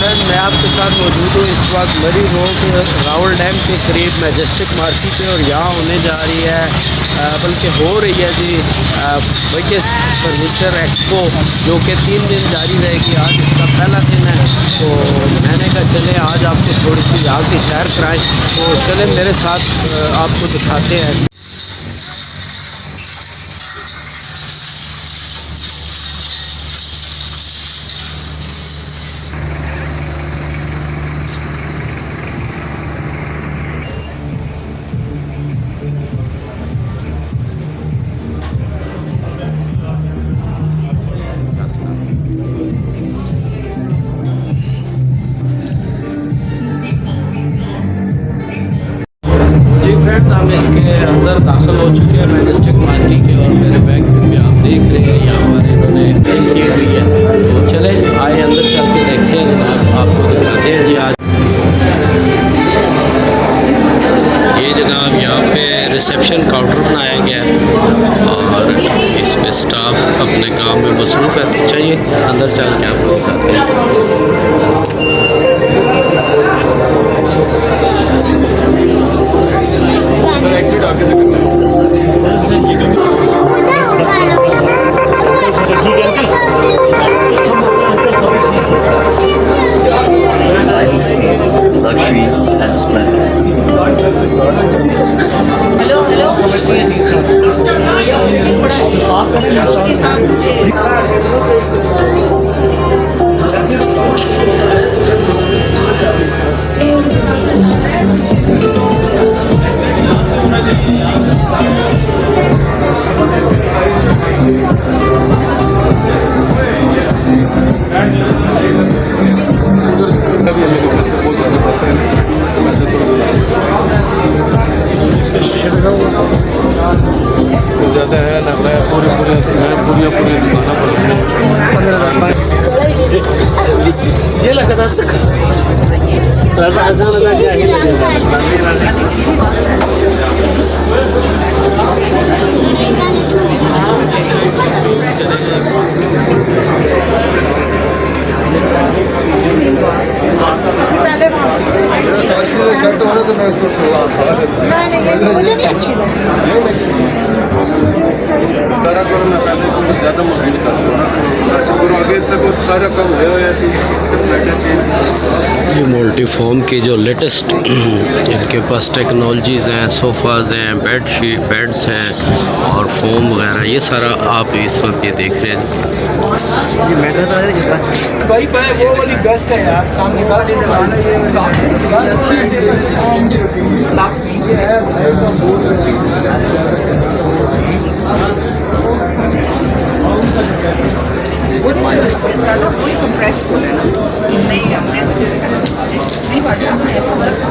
Friend, मैं आपके साथ मौजूद हूँ इस वक्त मरी रोड रावल डैम के करीब मैजेस्टिक मार्केट पे, और यहाँ होने जा रही है बल्कि हो रही है जी बिगेस्ट फर्नीचर एक्सपो, जो कि 3 दिन जारी रहेगी। आज इसका पहला दिन है, तो मैंने कहा चले आज आपको थोड़ी सी यहाँ की सैर कराएँ, तो चले मेरे साथ आपको दिखाते हैं। हम इसके अंदर दाखिल हो चुके हैं मैजेस्टिक मार्केट के, और मेरे बैग में आप देख रहे हैं यहाँ पर इन्होंने पेंट की हुई है। तो चले आए अंदर चल के देखते हैं, आपको दिखाते हैं जी। आज ये जनाब यहाँ पे रिसेप्शन काउंटर बनाया गया है और इसमें स्टाफ अपने काम में मसरूफ़ है। तो चाहिए अंदर चल के आपको दिखाते हैं। Luxury and splendor. ज़्यादा है लग रहा है, पूरी ये लगा था ज़्यादा मुश्किल आगे तक सारा कम ये मल्टीफॉर्म की जो लेटेस्ट इनके पास टेक्नोलॉजीज़ हैं, सोफ़ाज़ हैं, बेड्स हैं और फोम वगैरह, ये सारा आप इस वक्त ये देख रहे हैं। भाई वो वाली गस्ट है यार, सामने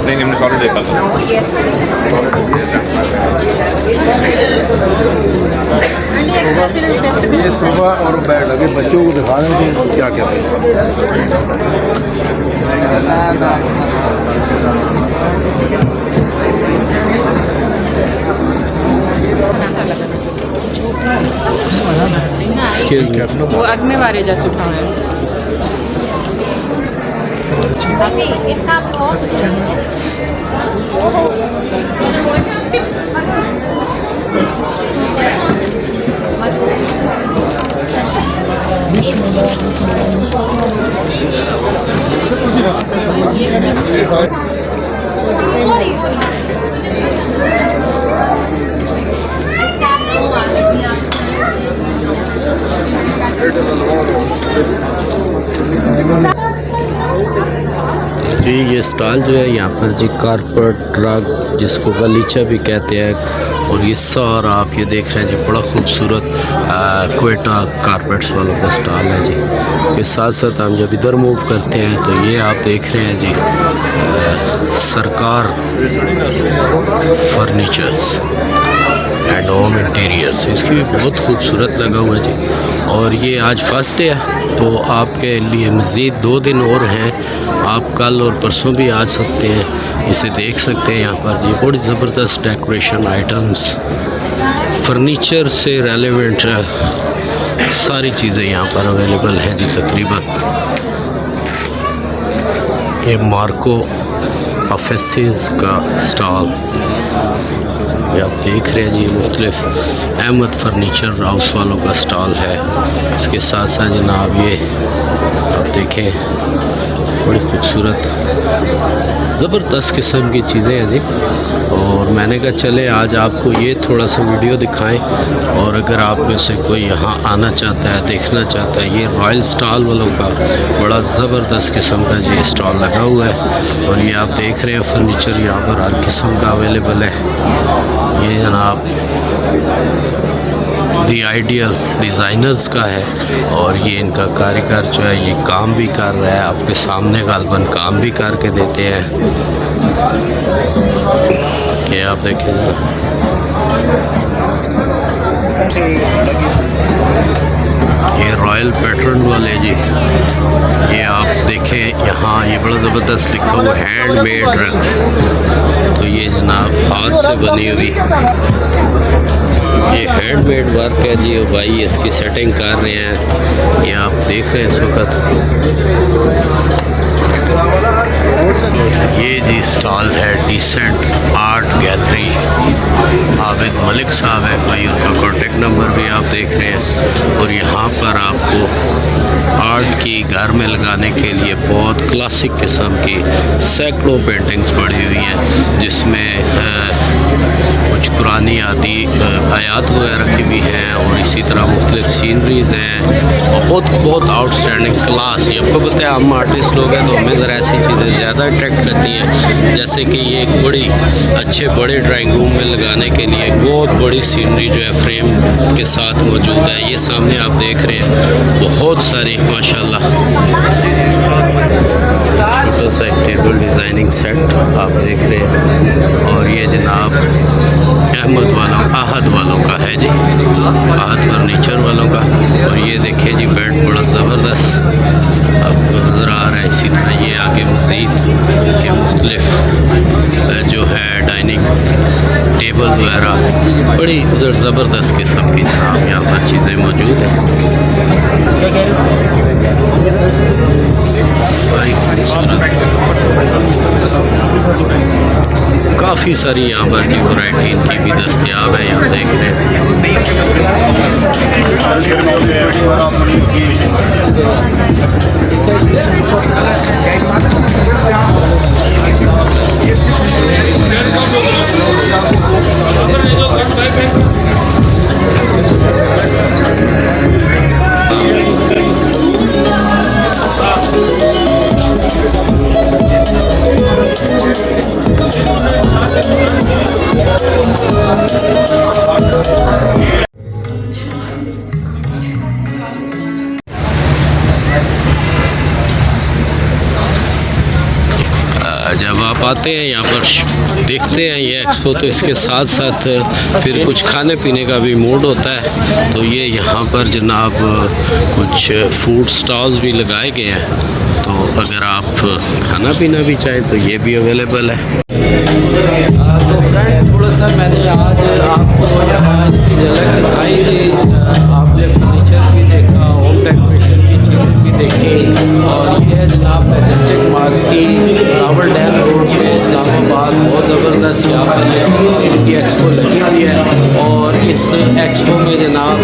नहीं हमने सॉरी देखा था। ये सोफा और बेड अभी बच्चों को दिखा रहे हैं क्या क्या है। वो अगमे वाले जैसे खाने जी ये स्टॉल जो है यहाँ पर जी कारपेट रग, जिसको गलीचा भी कहते हैं, और ये सारा आप ये देख रहे हैं जी बड़ा खूबसूरत क्वेटा कारपेट्स वालों का स्टॉल है जी। के साथ साथ हम जब इधर मूव करते हैं तो ये आप देख रहे हैं जी सरकार फर्नीचर्स एंड होम इंटीरियर्स, इसकी भी बहुत खूबसूरत लगा हुआ है जी। और ये आज फर्स्ट डे है, तो आपके लिए मज़ीद 2 दिन और हैं, आप कल और परसों भी आ सकते हैं, इसे देख सकते हैं। यहाँ पर जी बड़ी ज़बरदस्त डेकोरेशन आइटम्स, फर्नीचर से रेलेवेंट सारी चीज़ें यहाँ पर अवेलेबल हैं जी तकरीबन। ये मार्को ऑफिस का स्टॉल, ये आप देख रहे हैं जी, मुख्तलिफ अहमद फर्नीचर हाउस वालों का स्टॉल है। इसके साथ साथ जनाब ये आप देखें बड़ी खूबसूरत ज़बरदस्त किस्म की चीज़ें हैं जी। और मैंने कहा चले आज आपको ये थोड़ा सा वीडियो दिखाएं, और अगर आप में से कोई यहाँ आना चाहता है, देखना चाहता है, ये रॉयल स्टॉल वालों का बड़ा ज़बरदस्त किस्म का जी स्टॉल लगा हुआ है। और ये आप देख रहे हैं फर्नीचर यहाँ पर हर किस्म का अवेलेबल है। ये जनाब दी आइडियल डिज़ाइनर्स का है, और ये इनका कारीगर जो है ये काम भी कर रहा है, आपके सामने गालबन काम भी करके देते हैं। ये आप देखें ये रॉयल पैटर्न वाले जी, ये आप देखें यहाँ ये बड़ा ज़बरदस्त लिखा हुआ हैंडमेड रग्स। तो ये जनाब हाथ से बनी हुई ये हैंडमेड वर्क है जी, और भाई इसकी सेटिंग कर रहे हैं, ये आप देख रहे हैं इस वक्त। ये जी स्टॉल है decent art gallery, Abid Malik साहब है कोई, उनका कॉन्टेक्ट नंबर भी आप देख रहे हैं। और यहाँ पर आपको आर्ट की घर में लगाने के लिए बहुत क्लासिक किस्म की सैकड़ों पेंटिंग्स पड़ी हुई हैं, जिसमें कुछ पुरानी आयात वगैरह की भी हैं, और इसी तरह मुख्तलिफ सीनरीज़ हैं, और बहुत आउटस्टैंडिंग क्लास। ये आपको पता है हम आर्टिस्ट लोग हैं तो हमें ज़रा ऐसी चीज़ें ज़्यादा अट्रैक्ट करती हैं, जैसे कि ये एक बड़ी अच्छे बड़े ड्राइंग रूम में लगाने के लिए बहुत बड़ी सीनरी जो है फ्रेम के साथ मौजूद है। ये सामने आप देख रहे हैं बहुत सारी माशाल्लाह छोटा सा एक टेबल डिज़ाइनिंग सेट आप देख रहे हैं। और ये जनाब अहमद वालों आहद वालों का है जी, आहद फर्नीचर वालों का। और ये देखिए जी बेड बड़ा ज़बरदस्त आपको नज़र आ रहा है। इसी तरह ये आगे मज़ीद के मुख्तलिफ जो है डाइनिंग टेबल वगैरह बड़ी उधर ज़बरदस्त किस्म की जनाब यहाँ पर चीज़ें मौजूद हैं। बड़ी काफ़ी सारी यहाँ पर की वैरायटी इनकी भी दस्तियाब है, यहाँ देख रहे जब आप आते हैं यहाँ पर देखते हैं ये एक्सपो, तो इसके साथ साथ फिर कुछ खाने पीने का भी मूड होता है। तो ये यहाँ पर जनाब कुछ फूड स्टॉल्स भी लगाए गए हैं, तो अगर आप खाना पीना भी चाहें तो ये भी अवेलेबल है। तो फ्रेंड थोड़ा सा मैंने आज आपको यहाँ इसकी झलक दिखाई थी, आपने फर्नीचर भी देखा, होम डेकोरेशन की चीज़ें भी देखी। और ये है जनाब मैजेस्टिक मार्ग की रावल डैम रोड में इस्लामाबाद, बहुत ज़बरदस्त यहाँ पर ये 3 दिन की एक्सपो लगी हुई है। और इस एक्सपो में जनाब